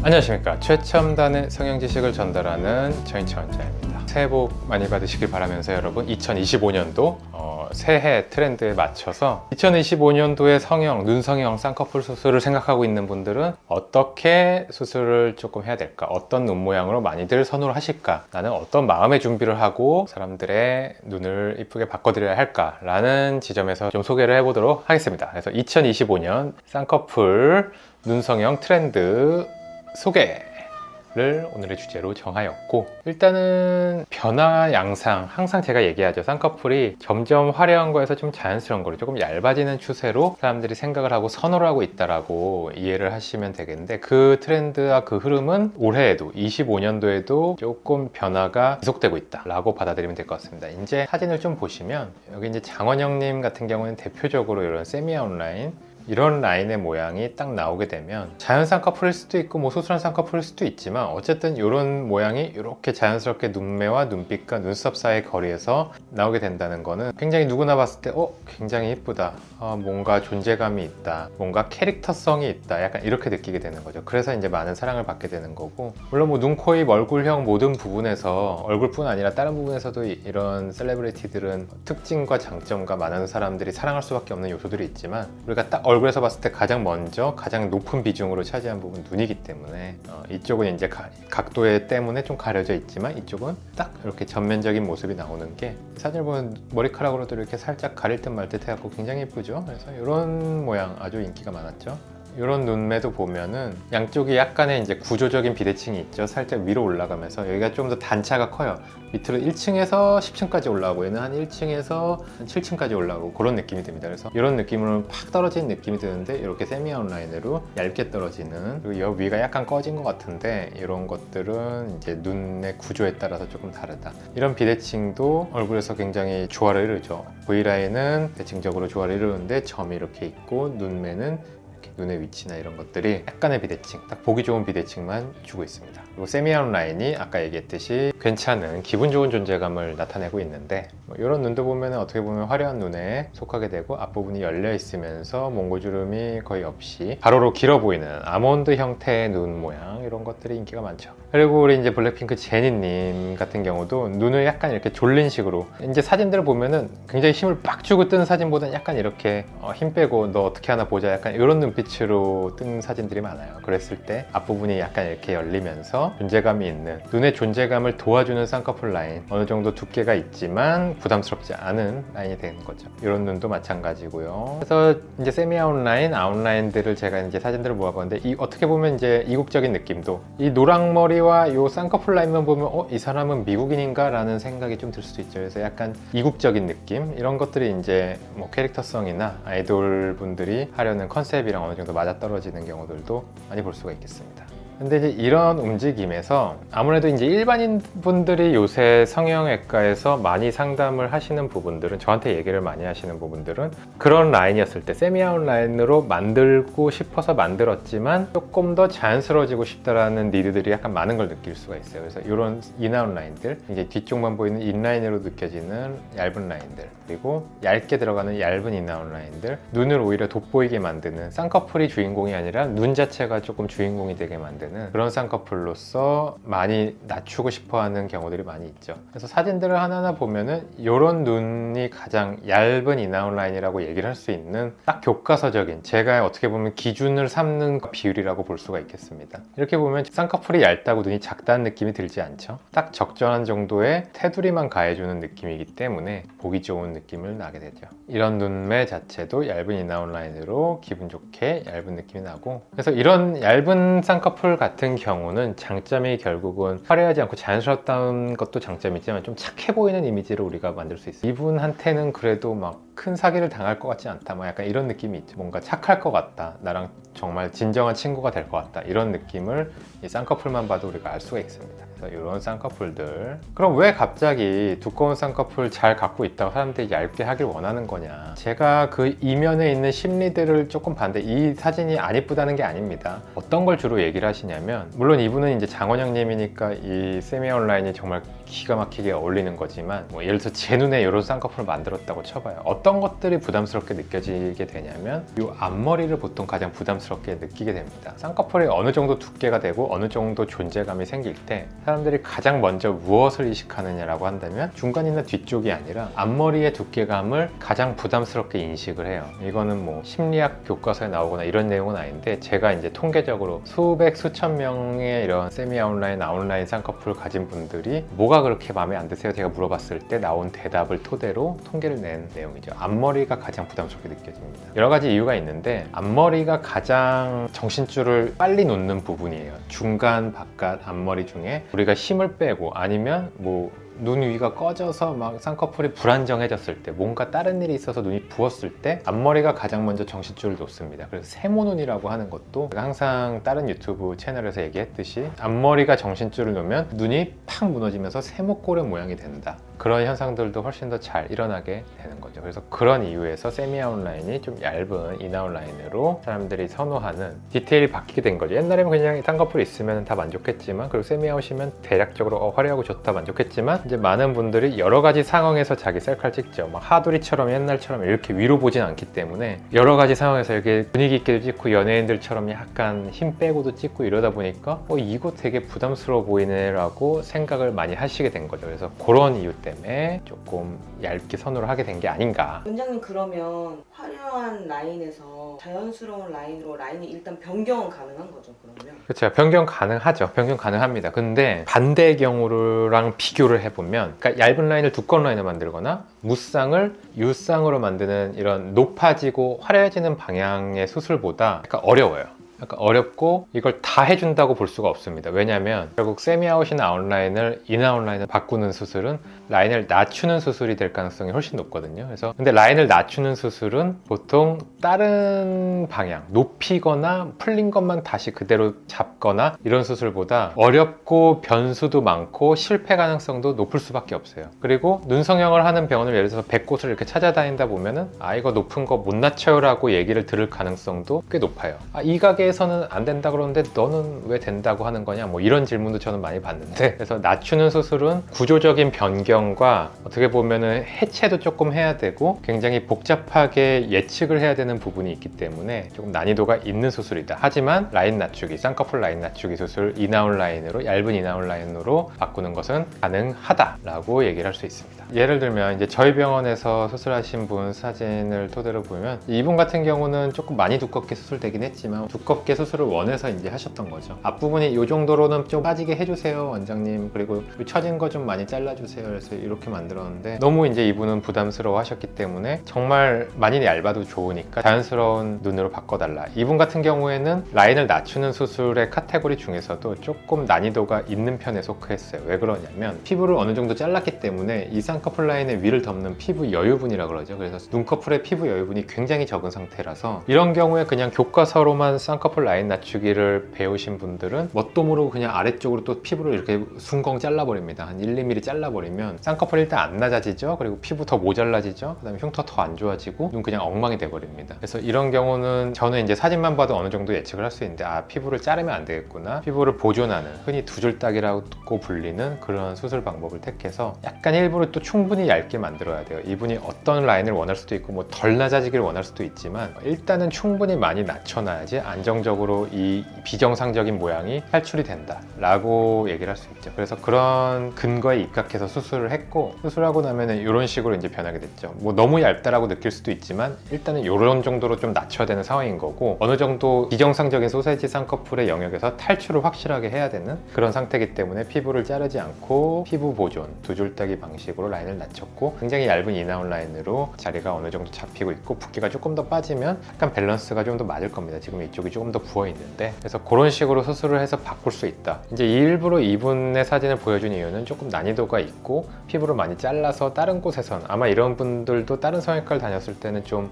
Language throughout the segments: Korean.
안녕하십니까. 최첨단의 성형 지식을 전달하는 정인철 원장입니다. 새해 복 많이 받으시길 바라면서 여러분 2025년도 새해 트렌드에 맞춰서 2025년도에 성형, 눈 성형, 쌍꺼풀 수술을 생각하고 있는 분들은 어떻게 수술을 조금 해야 될까? 어떤 눈 모양으로 많이들 선호를 하실까? 나는 어떤 마음의 준비를 하고 사람들의 눈을 이쁘게 바꿔드려야 할까? 라는 지점에서 좀 소개를 해보도록 하겠습니다. 그래서 2025년 쌍꺼풀 눈 성형 트렌드 소개를 오늘의 주제로 정하였고, 일단은 변화 양상, 항상 제가 얘기하죠. 쌍꺼풀이 점점 화려한 거에서 좀 자연스러운 거로 조금 얇아지는 추세로 사람들이 생각을 하고 선호를 하고 있다라고 이해를 하시면 되겠는데, 그 트렌드와 그 흐름은 올해에도 25년도에도 조금 변화가 지속되고 있다라고 받아들이면 될 것 같습니다. 이제 사진을 좀 보시면 여기 이제 장원영님 같은 경우는 대표적으로 이런 세미 아웃라인, 이런 라인의 모양이 딱 나오게 되면 자연 쌍꺼풀일 수도 있고 뭐 수술한 쌍꺼풀일 수도 있지만, 어쨌든 이런 모양이 이렇게 자연스럽게 눈매와 눈빛과 눈썹 사이의 거리에서 나오게 된다는 거는 굉장히 누구나 봤을 때 굉장히 예쁘다, 뭔가 존재감이 있다, 뭔가 캐릭터성이 있다, 약간 이렇게 느끼게 되는 거죠. 그래서 이제 많은 사랑을 받게 되는 거고, 물론 뭐 눈, 코, 입, 얼굴형 모든 부분에서, 얼굴뿐 아니라 다른 부분에서도 이런 셀레브리티들은 특징과 장점과 많은 사람들이 사랑할 수밖에 없는 요소들이 있지만, 우리가 딱 얼굴에서 봤을 때 가장 먼저 가장 높은 비중으로 차지한 부분 눈이기 때문에 이쪽은 이제 각도에 때문에 좀 가려져 있지만, 이쪽은 딱 이렇게 전면적인 모습이 나오는 게 사진을 보면 머리카락으로도 이렇게 살짝 가릴 듯 말 듯 해갖고 굉장히 예쁘죠. 그래서 이런 모양 아주 인기가 많았죠. 이런 눈매도 보면은 양쪽이 약간의 이제 구조적인 비대칭이 있죠. 살짝 위로 올라가면서 여기가 좀 더 단차가 커요. 밑으로 1층에서 10층까지 올라오고, 얘는 한 1층에서 한 7층까지 올라오고 그런 느낌이 듭니다. 그래서 이런 느낌으로 팍 떨어지는 느낌이 드는데, 이렇게 세미 아웃라인으로 얇게 떨어지는, 그리고 여기 위가 약간 꺼진 것 같은데 이런 것들은 이제 눈의 구조에 따라서 조금 다르다. 이런 비대칭도 얼굴에서 굉장히 조화를 이루죠. V라인은 대칭적으로 조화를 이루는데 점이 이렇게 있고, 눈매는 눈의 위치나 이런 것들이 약간의 비대칭, 딱 보기 좋은 비대칭만 주고 있습니다. 그리고 세미 아웃라인이 아까 얘기했듯이 괜찮은 기분 좋은 존재감을 나타내고 있는데, 이런 눈도 보면 어떻게 보면 화려한 눈에 속하게 되고, 앞부분이 열려 있으면서 몽고주름이 거의 없이 가로로 길어 보이는 아몬드 형태의 눈 모양, 이런 것들이 인기가 많죠. 그리고 우리 이제 블랙핑크 제니님 같은 경우도 눈을 약간 이렇게 졸린 식으로, 이제 사진들을 보면은 굉장히 힘을 빡 주고 뜬 사진보다는 약간 이렇게 힘 빼고 너 어떻게 하나 보자, 약간 이런 눈빛으로 뜬 사진들이 많아요. 그랬을 때 앞부분이 약간 이렇게 열리면서 존재감이 있는, 눈의 존재감을 도와주는 쌍꺼풀 라인, 어느 정도 두께가 있지만 부담스럽지 않은 라인이 되는 거죠. 이런 눈도 마찬가지고요. 그래서 이제 세미 아웃라인, 아웃라인들을 제가 이제 사진들을 모아봤는데, 어떻게 보면 이제 이국적인 느낌도, 이 노랑머리와 이 쌍꺼풀 라인만 보면 이 사람은 미국인인가? 라는 생각이 좀 들 수도 있죠. 그래서 약간 이국적인 느낌, 이런 것들이 이제 뭐 캐릭터성이나 아이돌 분들이 하려는 컨셉이랑 어느 정도 맞아떨어지는 경우들도 많이 볼 수가 있겠습니다. 근데 이제 이런 움직임에서 아무래도 이제 일반인 분들이 요새 성형외과에서 많이 상담을 하시는 부분들은, 저한테 얘기를 많이 하시는 부분들은, 그런 라인이었을 때 세미 아웃 라인으로 만들고 싶어서 만들었지만 조금 더 자연스러워지고 싶다라는 니드들이 약간 많은 걸 느낄 수가 있어요. 그래서 이런 인아웃 라인들, 이제 뒤쪽만 보이는 인라인으로 느껴지는 얇은 라인들, 그리고 얇게 들어가는 얇은 인아웃 라인들, 눈을 오히려 돋보이게 만드는, 쌍꺼풀이 주인공이 아니라 눈 자체가 조금 주인공이 되게 만드는 그런 쌍꺼풀로서 많이 낮추고 싶어하는 경우들이 많이 있죠. 그래서 사진들을 하나하나 보면은 이런 눈이 가장 얇은 인아웃 라인이라고 얘기를 할 수 있는 딱 교과서적인, 제가 어떻게 보면 기준을 삼는 비율이라고 볼 수가 있겠습니다. 이렇게 보면 쌍꺼풀이 얇다고 눈이 작다는 느낌이 들지 않죠. 딱 적절한 정도의 테두리만 가해주는 느낌이기 때문에 보기 좋은 느낌을 나게 되죠. 이런 눈매 자체도 얇은 인아웃 라인으로 기분 좋게 얇은 느낌이 나고, 그래서 이런 얇은 쌍꺼풀 같은 경우는 장점이 결국은 화려하지 않고 자연스럽다는 것도 장점이지만, 좀 착해 보이는 이미지를 우리가 만들 수 있어요. 이분한테는 그래도 막 큰 사기를 당할 것 같지 않다, 뭐 약간 이런 느낌이 있죠. 뭔가 착할 것 같다, 나랑 정말 진정한 친구가 될 것 같다, 이런 느낌을 이 쌍꺼풀만 봐도 우리가 알 수가 있습니다. 그래서 이런 쌍꺼풀들, 그럼 왜 갑자기 두꺼운 쌍꺼풀 잘 갖고 있다고 사람들이 얇게 하길 원하는 거냐? 제가 그 이면에 있는 심리들을 조금 봤는데, 이 사진이 안 이쁘다는 게 아닙니다. 어떤 걸 주로 얘기를 하시냐면, 물론 이분은 이제 장원영님이니까 이 세미아웃라인이 정말 기가 막히게 어울리는 거지만, 뭐 예를 들어서 제 눈에 이런 쌍꺼풀을 만들었다고 쳐봐요. 어떤 것들이 부담스럽게 느껴지게 되냐면 이 앞머리를 보통 가장 부담스럽게 느끼게 됩니다. 쌍꺼풀이 어느 정도 두께가 되고 어느 정도 존재감이 생길 때 사람들이 가장 먼저 무엇을 의식하느냐라고 한다면 중간이나 뒤쪽이 아니라 앞머리의 두께감을 가장 부담스럽게 인식을 해요. 이거는 뭐 심리학 교과서에 나오거나 이런 내용은 아닌데, 제가 이제 통계적으로 수백 수천 명의 이런 세미 아웃라인, 아웃라인 쌍꺼풀을 가진 분들이 뭐가 그렇게 마음에 안 드세요? 제가 물어봤을 때 나온 대답을 토대로 통계를 낸 내용이죠. 앞머리가 가장 부담스럽게 느껴집니다. 여러 가지 이유가 있는데, 앞머리가 가장 정신줄을 빨리 놓는 부분이에요. 중간, 바깥 앞머리 중에 우리가 힘을 빼고 아니면 뭐 눈 위가 꺼져서 막 쌍꺼풀이 불안정해졌을 때, 뭔가 다른 일이 있어서 눈이 부었을 때 앞머리가 가장 먼저 정신줄을 놓습니다. 그래서 세모눈이라고 하는 것도 제가 항상 다른 유튜브 채널에서 얘기했듯이 앞머리가 정신줄을 놓으면 눈이 팍 무너지면서 세모꼬리 모양이 된다. 그런 현상들도 훨씬 더 잘 일어나게 되는 거죠. 그래서 그런 이유에서 세미 아웃라인이 좀 얇은 인아웃라인으로 사람들이 선호하는, 디테일이 바뀌게 된 거죠. 옛날에는 그냥 쌍꺼풀이 있으면 다 만족했지만, 그리고 세미 아웃이면 대략적으로 화려하고 좋다 만족했지만, 이제 많은 분들이 여러 가지 상황에서 자기 셀카를 찍죠. 막 하두리처럼 옛날처럼 이렇게 위로 보진 않기 때문에 여러 가지 상황에서 이렇게 분위기 있게도 찍고 연예인들처럼 약간 힘 빼고도 찍고 이러다 보니까 이거 되게 부담스러워 보이네 라고 생각을 많이 하시게 된 거죠. 그래서 그런 이유 때문에 조금 얇게 선호를 하게 된 게 아닌가. 원장님, 그러면 화려한 라인에서 자연스러운 라인으로 라인이 일단 변경은 가능한 거죠, 그러면? 그렇죠. 변경 가능하죠. 변경 가능합니다. 근데 반대의 경우랑 비교를 해보면, 그러니까 얇은 라인을 두꺼운 라인을 만들거나 무쌍을 유쌍으로 만드는 이런 높아지고 화려해지는 방향의 수술보다 약간 어려워요. 약간 어렵고 이걸 다 해준다고 볼 수가 없습니다. 왜냐하면 결국 세미아웃이나 아웃라인을 인아웃라인을 바꾸는 수술은 라인을 낮추는 수술이 될 가능성이 훨씬 높거든요. 그래서 근데 라인을 낮추는 수술은 보통 다른 방향, 높이거나 풀린 것만 다시 그대로 잡거나 이런 수술보다 어렵고 변수도 많고 실패 가능성도 높을 수밖에 없어요. 그리고 눈 성형을 하는 병원을 예를 들어서 100곳을 이렇게 찾아다니다 보면은 이거 높은 거 못 낮춰요 라고 얘기를 들을 가능성도 꽤 높아요. 이 가게에서는 안 된다 그러는데 너는 왜 된다고 하는 거냐, 뭐 이런 질문도 저는 많이 받는데, 그래서 낮추는 수술은 구조적인 변경과 어떻게 보면은 해체도 조금 해야 되고 굉장히 복잡하게 예측을 해야 되는 부분이 있기 때문에 조금 난이도가 있는 수술이다. 하지만 라인 낮추기, 쌍꺼풀 라인 낮추기 수술, 인아웃 라인으로, 얇은 인아웃 라인으로 바꾸는 것은 가능하다라고 얘기를 할 수 있습니다. 예를 들면 이제 저희 병원에서 수술하신 분 사진을 토대로 보면, 이분 같은 경우는 조금 많이 두껍게 수술되긴 했지만 두껍게 수술을 원해서 이제 하셨던 거죠. 앞부분이 이 정도로는 좀 빠지게 해주세요 원장님, 그리고 처진 거 좀 많이 잘라주세요. 그래서 이렇게 만들었는데 너무 이제 이분은 부담스러워 하셨기 때문에 정말 많이 얇아도 좋으니까 자연스러운 눈으로 바꿔달라. 이분 같은 경우에는 라인을 낮추는 수술의 카테고리 중에서도 조금 난이도가 있는 편에 속했어요. 왜 그러냐면 피부를 어느 정도 잘랐기 때문에 이 쌍꺼풀 라인의 위를 덮는 피부 여유분이라고 그러죠. 그래서 눈꺼풀의 피부 여유분이 굉장히 적은 상태라서 이런 경우에 그냥 교과서로만 쌍꺼풀 라인 낮추기를 배우신 분들은 뭣도 모르고 그냥 아래쪽으로 또 피부를 이렇게 숭공 잘라버립니다. 한 1, 2mm 잘라버리면 쌍꺼풀 일단 안 낮아지죠. 그리고 피부 더 모자라지죠. 그 다음에 흉터 더 안 좋아지고 눈 그냥 엉망이 돼버립니다. 그래서 이런 경우는 저는 이제 사진만 봐도 어느 정도 예측을 할 수 있는데, 피부를 자르면 안 되겠구나, 피부를 보존하는, 흔히 두줄딱이라고 불리는 그런 수술 방법을 택해서 약간 일부러 또 충분히 얇게 만들어야 돼요. 이분이 어떤 라인을 원할 수도 있고 뭐 덜 낮아지기를 원할 수도 있지만 일단은 충분히 많이 낮춰놔야지 안정적으로 이 비정상적인 모양이 탈출이 된다 라고 얘기를 할 수 있죠. 그래서 그런 근거에 입각해서 수술을 했고, 수술하고 나면은 이런 식으로 이제 변하게 됐죠. 뭐 너무 얇다라고 느낄 수도 있지만 일단은 이런 정도로 좀 낮춰야 되는 상황인 거고, 어느 정도 비정상적인 소세지 쌍꺼풀의 영역에서 탈출을 확실하게 해야 되는 그런 상태이기 때문에 피부를 자르지 않고 피부 보존, 두줄따기 방식으로 라인을 낮췄고 굉장히 얇은 인아웃 라인으로 자리가 어느 정도 잡히고 있고, 붓기가 조금 더 빠지면 약간 밸런스가 좀 더 맞을 겁니다. 지금 이쪽이 조금 더 부어 있는데, 그래서 그런 식으로 수술을 해서 바꿀 수 있다. 이제 일부러 이분의 사진을 보여준 이유는 조금 난이도가 있고 피부를 많이 잘라서 다른 곳에선, 아마 이런 분들도 다른 성형외과를 다녔을 때는 좀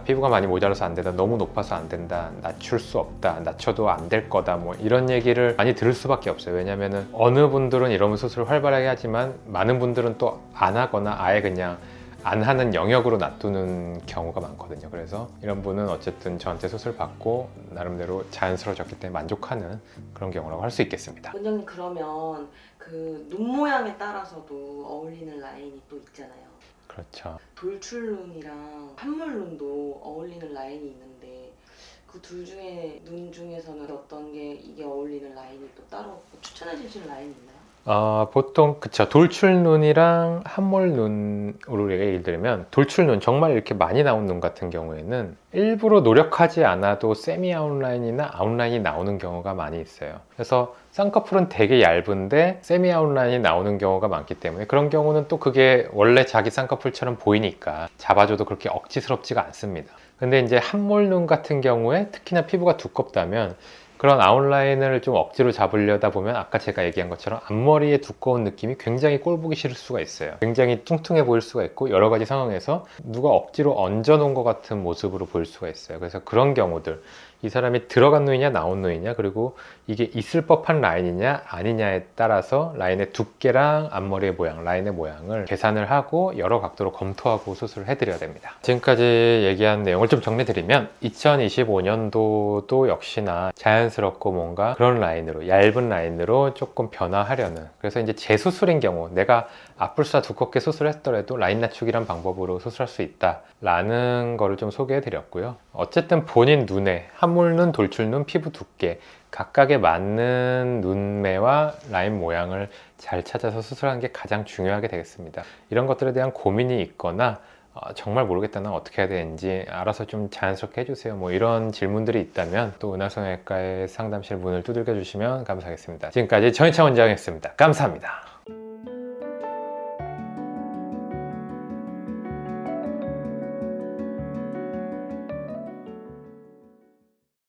피부가 많이 모자라서 안 된다, 너무 높아서 안 된다, 낮출 수 없다, 낮춰도 안 될 거다, 뭐 이런 얘기를 많이 들을 수밖에 없어요. 왜냐면은 어느 분들은 이런 수술을 활발하게 하지만 많은 분들은 또 안 하거나 아예 그냥 안 하는 영역으로 놔두는 경우가 많거든요. 그래서 이런 분은 어쨌든 저한테 수술 받고 나름대로 자연스러워졌기 때문에 만족하는 그런 경우라고 할 수 있겠습니다. 원장님 그러면 그 눈 모양에 따라서도 어울리는 라인이 또 있잖아요. 그렇죠. 돌출눈이랑 한물눈도 어울리는 라인이 있는데 그 둘 중에 눈 중에서는 어떤 게 이게 어울리는 라인이 또 따로 추천해 주실 라인이 있나요? 보통 그쵸, 돌출눈이랑 함몰눈으로 예를 들면, 돌출눈 정말 이렇게 많이 나온 눈 같은 경우에는 일부러 노력하지 않아도 세미 아웃라인이나 아웃라인이 나오는 경우가 많이 있어요. 그래서 쌍꺼풀은 되게 얇은데 세미 아웃라인이 나오는 경우가 많기 때문에 그런 경우는 또 그게 원래 자기 쌍꺼풀처럼 보이니까 잡아줘도 그렇게 억지스럽지가 않습니다. 근데 이제 함몰눈 같은 경우에 특히나 피부가 두껍다면 그런 아웃라인을 좀 억지로 잡으려다 보면 아까 제가 얘기한 것처럼 앞머리의 두꺼운 느낌이 굉장히 꼴 보기 싫을 수가 있어요. 굉장히 뚱뚱해 보일 수가 있고 여러 가지 상황에서 누가 억지로 얹어 놓은 것 같은 모습으로 보일 수가 있어요. 그래서 그런 경우들, 이 사람이 들어간 눈이냐 나온 눈이냐, 그리고 이게 있을 법한 라인이냐 아니냐에 따라서 라인의 두께랑 앞머리의 모양, 라인의 모양을 계산을 하고 여러 각도로 검토하고 수술을 해드려야 됩니다. 지금까지 얘기한 내용을 좀 정리드리면 2025년도도 역시나 자연스럽고 뭔가 그런 라인으로, 얇은 라인으로 조금 변화하려는, 그래서 이제 재수술인 경우 내가 앞불사 두껍게 수술했더라도 라인 낮추기란 방법으로 수술할 수 있다라는 거를 좀 소개해 드렸고요. 어쨌든 본인 눈에 함몰눈, 돌출눈, 피부 두께 각각에 맞는 눈매와 라인 모양을 잘 찾아서 수술하는 게 가장 중요하게 되겠습니다. 이런 것들에 대한 고민이 있거나 정말 모르겠다, 난 어떻게 해야 되는지 알아서 좀 자연스럽게 해주세요, 뭐 이런 질문들이 있다면 또 은하성형외과의 상담실 문을 두들겨 주시면 감사하겠습니다. 지금까지 전희창 원장이었습니다. 감사합니다.